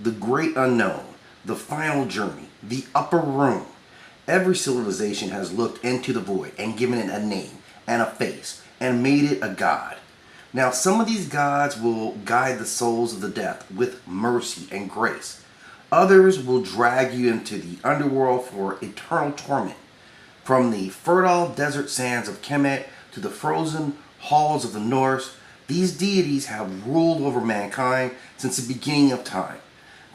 the great unknown, the final journey, the upper room. Every civilization has looked into the void and given it a name and a face and made it a god. Now, some of these gods will guide the souls of the dead with mercy and grace. Others will drag you into the underworld for eternal torment. From the fertile desert sands of Kemet to the frozen halls of the Norse, these deities have ruled over mankind since the beginning of time.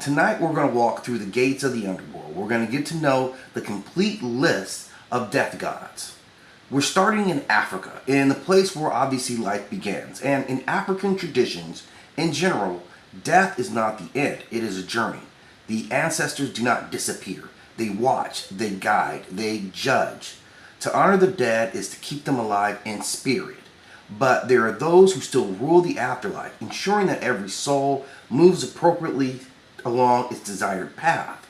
Tonight we're going to walk through the gates of the underworld. We're going to get to know the complete list of death gods. We're starting in Africa, in the place where obviously life begins. And in African traditions, in general, death is not the end, it is a journey. The ancestors do not disappear. They watch, they guide, they judge. To honor the dead is to keep them alive in spirit. But there are those who still rule the afterlife, ensuring that every soul moves appropriately along its desired path.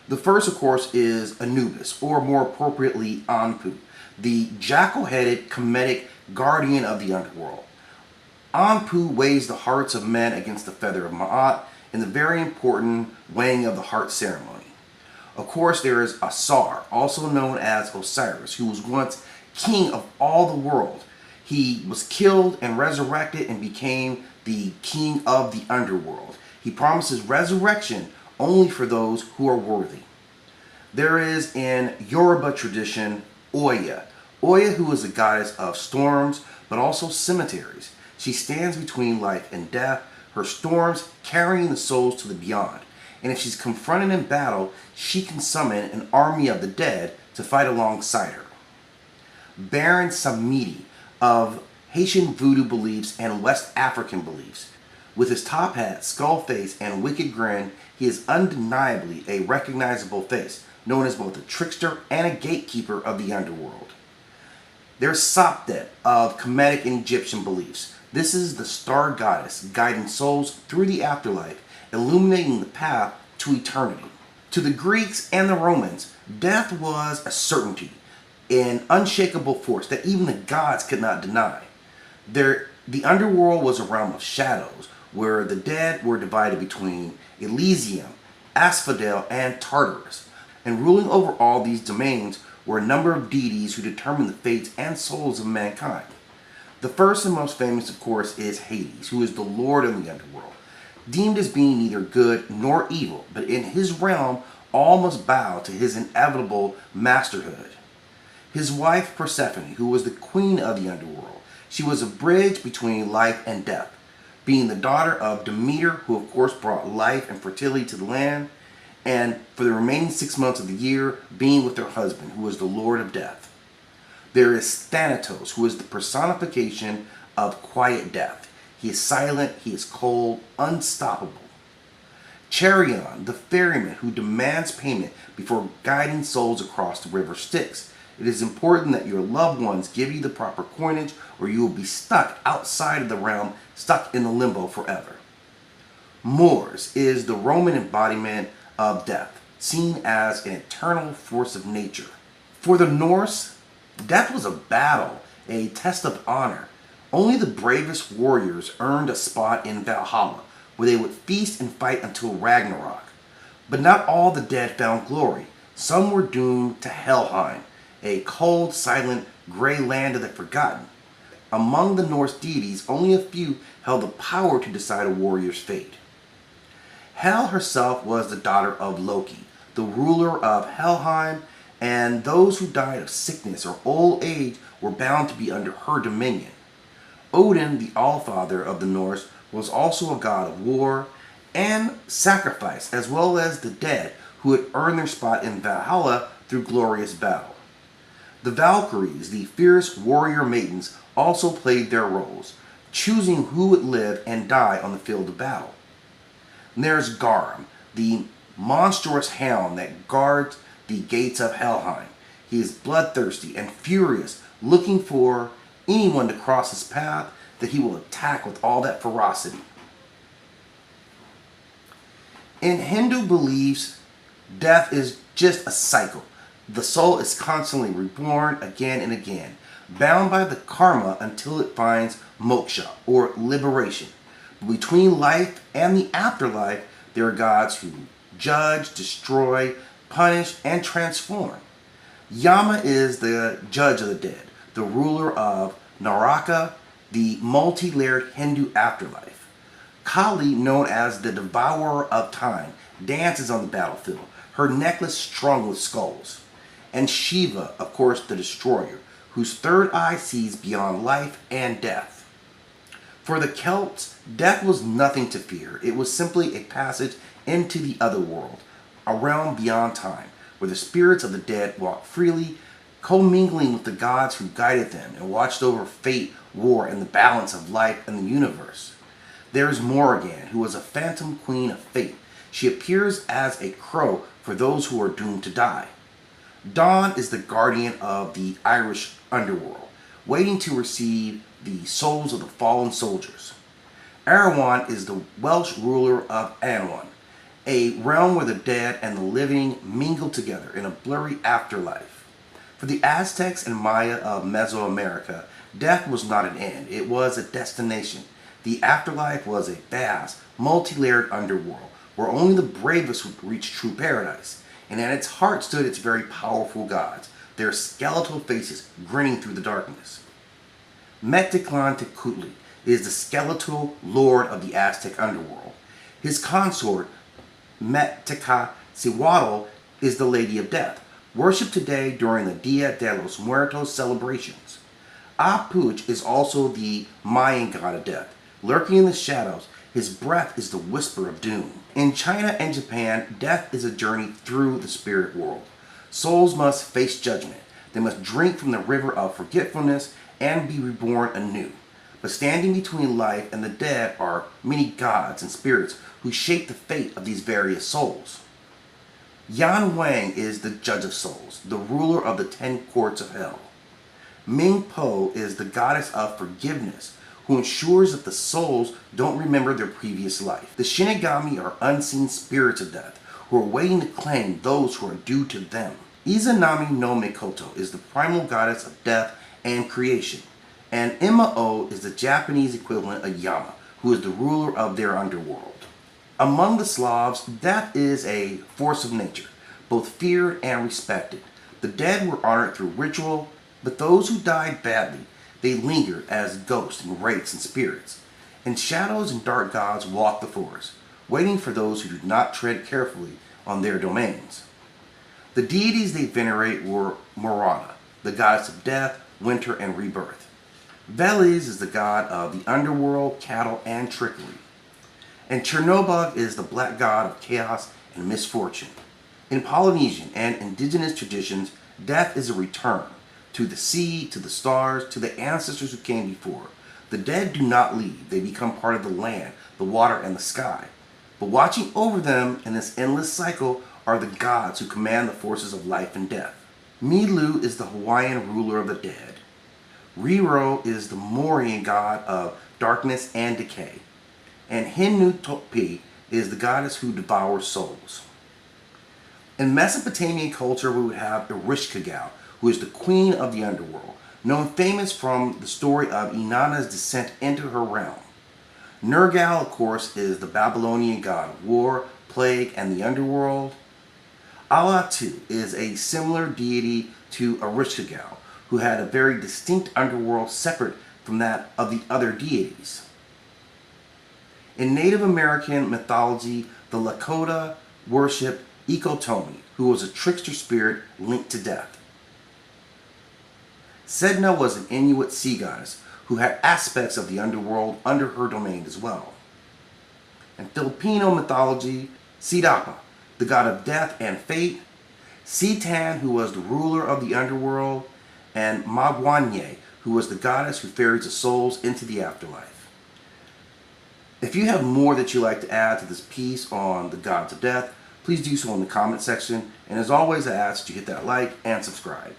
The first, of course, is Anubis, or more appropriately, Anpu, the jackal-headed Kemetic guardian of the underworld. Anpu weighs the hearts of men against the feather of Ma'at in the very important weighing of the heart ceremony. Of course, there is Asar, also known as Osiris, who was once king of all the world. He was killed and resurrected and became the king of the underworld. He promises resurrection only for those who are worthy. There is in Yoruba tradition Oya. Oya, who is a goddess of storms, but also cemeteries. She stands between life and death, her storms carrying the souls to the beyond. And if she's confronted in battle, she can summon an army of the dead to fight alongside her. Baron Samedi of Haitian voodoo beliefs and West African beliefs. With his top hat, skull face, and wicked grin, he is undeniably a recognizable face, known as both a trickster and a gatekeeper of the underworld. There's Sopdet of Kemetic and Egyptian beliefs. This is the star goddess guiding souls through the afterlife, illuminating the path to eternity. To the Greeks and the Romans, death was a certainty, an unshakable force that even the gods could not deny. The underworld was a realm of shadows, where the dead were divided between Elysium, Asphodel, and Tartarus. And ruling over all these domains were a number of deities who determined the fates and souls of mankind. The first and most famous, of course, is Hades, who is the lord of the underworld, deemed as being neither good nor evil, but in his realm all must bow to his inevitable masterhood. His wife Persephone, who was the queen of the underworld, she was a bridge between life and death, being the daughter of Demeter, who of course brought life and fertility to the land, and for the remaining 6 months of the year being with her husband, who was the lord of death. There is Thanatos, who is the personification of quiet death. He is silent, he is cold, unstoppable. Charion, the ferryman who demands payment before guiding souls across the river Styx. It is important that your loved ones give you the proper coinage, or you will be stuck outside of the realm, stuck in the limbo forever. Mors is the Roman embodiment of death, seen as an eternal force of nature. For the Norse, death was a battle, a test of honor. Only the bravest warriors earned a spot in Valhalla, where they would feast and fight until Ragnarok. But not all the dead found glory. Some were doomed to Helheim, a cold, silent, gray land of the forgotten. Among the Norse deities, only a few held the power to decide a warrior's fate. Hel herself was the daughter of Loki, the ruler of Helheim, and those who died of sickness or old age were bound to be under her dominion. Odin, the Allfather of the Norse, was also a god of war and sacrifice, as well as the dead who had earned their spot in Valhalla through glorious battle. The Valkyries, the fierce warrior maidens, also played their roles, choosing who would live and die on the field of battle. And there's Garm, the monstrous hound that guards the gates of Helheim. He is bloodthirsty and furious, looking for anyone to cross his path that he will attack with all that ferocity. In Hindu beliefs, death is just a cycle. The soul is constantly reborn again and again, bound by the karma until it finds moksha, or liberation. Between life and the afterlife, They are gods who judge, destroy, punish, and transform. Yama is the judge of the dead, the ruler of Naraka, the multi-layered Hindu afterlife. Kali, known as the devourer of time, dances on the battlefield, her necklace strung with skulls. And Shiva, of course, the destroyer, whose third eye sees beyond life and death. For the Celts, death was nothing to fear. It was simply a passage into the other world, a realm beyond time, where the spirits of the dead walked freely, commingling with the gods who guided them and watched over fate, war, and the balance of life and the universe. There is Morrigan, who was a phantom queen of fate. She appears as a crow for those who are doomed to die. Dawn is the guardian of the Irish underworld, waiting to receive the souls of the fallen soldiers. Erewhon is the Welsh ruler of Anwan, a realm where the dead and the living mingle together in a blurry afterlife. For the Aztecs and Maya of Mesoamerica, death was not an end, it was a destination. The afterlife was a vast, multi-layered underworld where only the bravest would reach true paradise, and at its heart stood its very powerful gods, their skeletal faces grinning through the darkness. Mectitlan is the skeletal lord of the Aztec underworld. His consort, Mectitlan, is the Lady of Death, worshipped today during the Dia de los Muertos celebrations. Apuch is also the Mayan god of death. Lurking in the shadows, his breath is the whisper of doom. In China and Japan, death is a journey through the spirit world. Souls must face judgment. They must drink from the river of forgetfulness and be reborn anew. But standing between life and the dead are many gods and spirits who shape the fate of these various souls. Yan Wang is the judge of souls, the ruler of the 10 courts of hell. Ming Po is the goddess of forgiveness, who ensures that the souls don't remember their previous life. The Shinigami are unseen spirits of death, who are waiting to claim those who are due to them. Izanami no Mikoto is the primal goddess of death and creation. And Ima-O is the Japanese equivalent of Yama, who is the ruler of their underworld. Among the Slavs, death is a force of nature, both feared and respected. The dead were honored through ritual, but those who died badly, they lingered as ghosts and wraiths and spirits. And shadows and dark gods walked the forest, waiting for those who did not tread carefully on their domains. The deities they venerate were Morana, the goddess of death, winter, and rebirth. Veles is the god of the underworld, cattle, and trickery. And Chernobog is the black god of chaos and misfortune. In Polynesian and indigenous traditions, death is a return to the sea, to the stars, to the ancestors who came before. The dead do not leave. They become part of the land, the water, and the sky. But watching over them in this endless cycle are the gods who command the forces of life and death. Milu is the Hawaiian ruler of the dead. Riro is the Mauryan god of darkness and decay. And Hinnu is the goddess who devours souls. In Mesopotamian culture, we would have Erishkigal, who is the queen of the underworld, known famous from the story of Inanna's descent into her realm. Nergal, of course, is the Babylonian god of war, plague, and the underworld. Alatu is a similar deity to Erishkigal, who had a very distinct underworld separate from that of the other deities. In Native American mythology, the Lakota worshiped Ikotomi, who was a trickster spirit linked to death. Sedna was an Inuit sea goddess who had aspects of the underworld under her domain as well. In Filipino mythology, Sidapa, the god of death and fate, Sitan, who was the ruler of the underworld, and Magwanye, who was the goddess who ferries the souls into the afterlife. If you have more that you'd like to add to this piece on the gods of death, please do so in the comment section. And as always, I ask that you hit that like and subscribe.